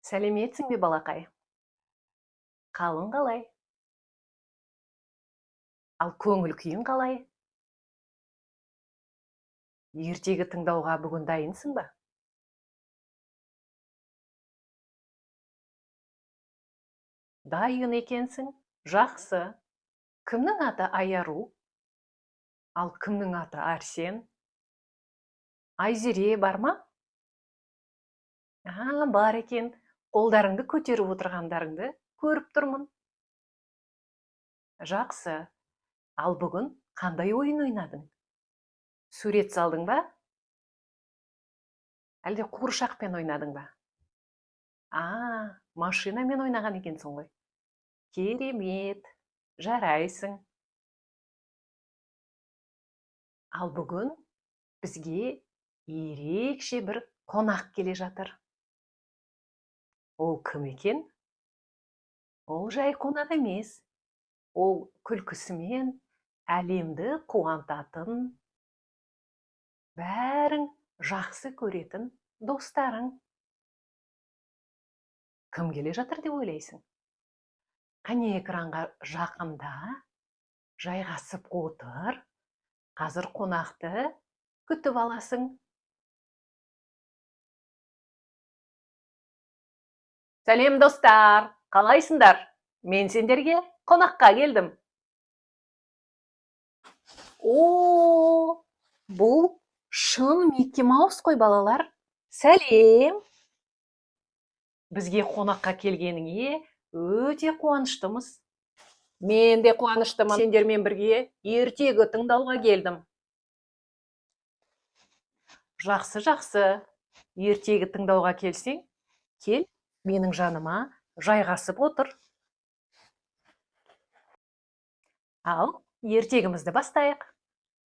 Сәлеметсің бе, балақай? Қалың қалай? Ал көңіл күйің қалай? Ертегі тыңдауға бүгін дайынсың ба? Дайын екенсің. Жақсы. Кімнің аты Айару? Ал кімнің аты Арсен? Айзере бар ма? Бар екен. Қолдарыңды көтеріп отырғандарыңды көріп тұрмын. Жақсы. Ал бүгін қандай ойын ойнадың? Сурет салдың ба? Әлде қуыршақпен ойнадың ба? Машинамен ойнаған екенсің ғой. Керемет. Жарайсың. Ал бүгін бізге ерекше бір қонақ келе жатыр. Ол кім екен? Ол жай қонақ емес. Ол күлкісімен әлемді қуантатын, бәрің жақсы көретін достарың. Кім келе жатыр деп ойлайсың? Қане экранға жақында, жайғасып отыр. Қазір қонақты күтіп аласың. Сәлем достар, қалайсыңдар? Мен сендерге қонаққа келдім. Бұл шын Микки Маус қой, балалар. Сәлем. Бізге қонаққа келгеніңе өте қуаныштымыз. Мен де қуаныштымын. Сендермен бірге ертегі тыңдауға келдім. Жақсы. Ертегі тыңдауға келсең, кел, менің жаныма жайғасып отыр. Ал ертегімізді бастайық.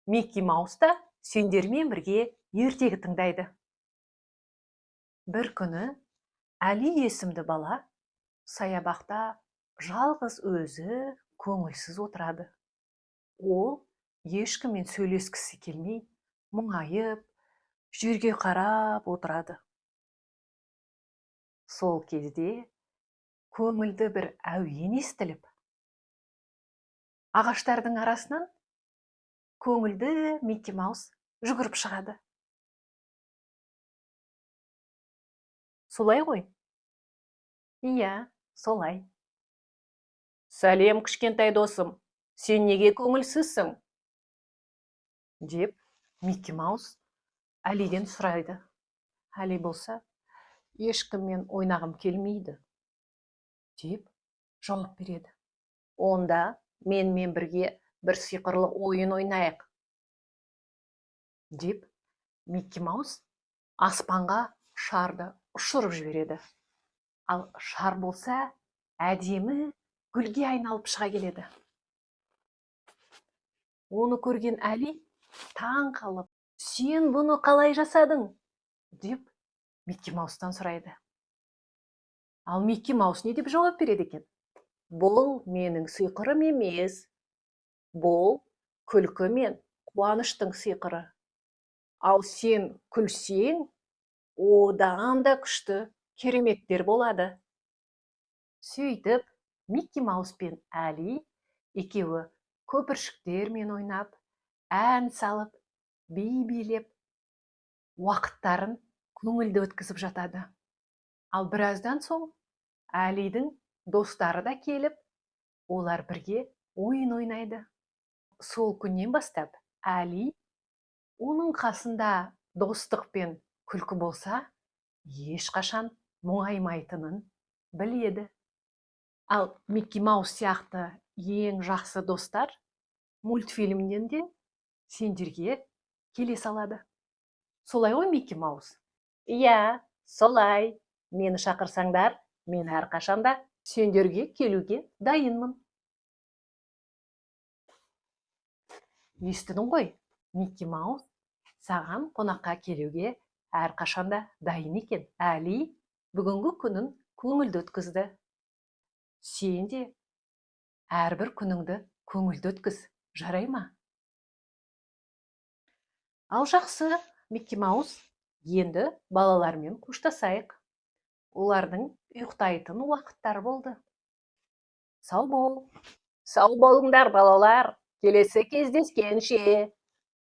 Микки Маус та сендермен бірге ертегі тыңдайды. Бір күні Әли есімді бала саябақта жалғыз өзі көңілсіз отырады. Ол ешкіммен сөйлескісі келмей, мұңайып, жерге қарап отырады. Сол кезде көңілді бір әуен естіліп, ағаштардың арасынан көңілді Микки Маус жүгіріп шығады. Солай ғой? Иә, солай. Сәлем, кішкентай досым, сен неге көңілсізсің? Деп Микки Маус Әлиден сұрайды. Әли болса, ешкіммен ойнағым келмейді, деп жауап береді. Онда менімен бірге бір сиқырлы ойын ойнайық, деп Микки Маус аспанға шарды ұшырып жібереді. Ал шар болса, әдемі гүлге айналып шыға келеді. Оны көрген Әли таң қалып, сен бұны қалай жасадың? Деп Микки Маустан сұрайды. Ал Микки Маус не деп жауап береді екен? Бұл менің сиқырым емес. Бұл күлкі мен қуаныштың сиқыры. Ал сен күлсең, одан да күшті кереметтер болады. Сөйтіп, Микки Маус пен Әли екеуі көпіршіктермен ойнап, ән салып, би билеп, уақыттарын көңілді өткізіп жатады. Ал біраздан соң Әлидің достары да келіп, олар бірге ойын ойнайды. Сол күннен бастап Әли оның қасында достық пен күлкі болса, ешқашан мұңаймайтынын біледі. Ал Микки Маус сияқты ең жақсы достар мультфильмнен де сендерге келе салады. Солай ғой, Микки Маус? Иә, солай. Мені шақырсаңдар, мен әрқашанда сендерге келуге дайынмын. Естідің ғой, Микки Маус саған қонаққа келуге әрқашанда дайын екен. Әли бүгінгі күнін көңілді өткізді. Сен де әрбір күніңді көңілді өткіз, жарай ма? Ал жақсы, Микки Маус, енді балалармен қоштасайық. Олардың ұйықтайтын уақыттары болды. Сау бол. Сау болыңдар, балалар. Келесі кездескенше.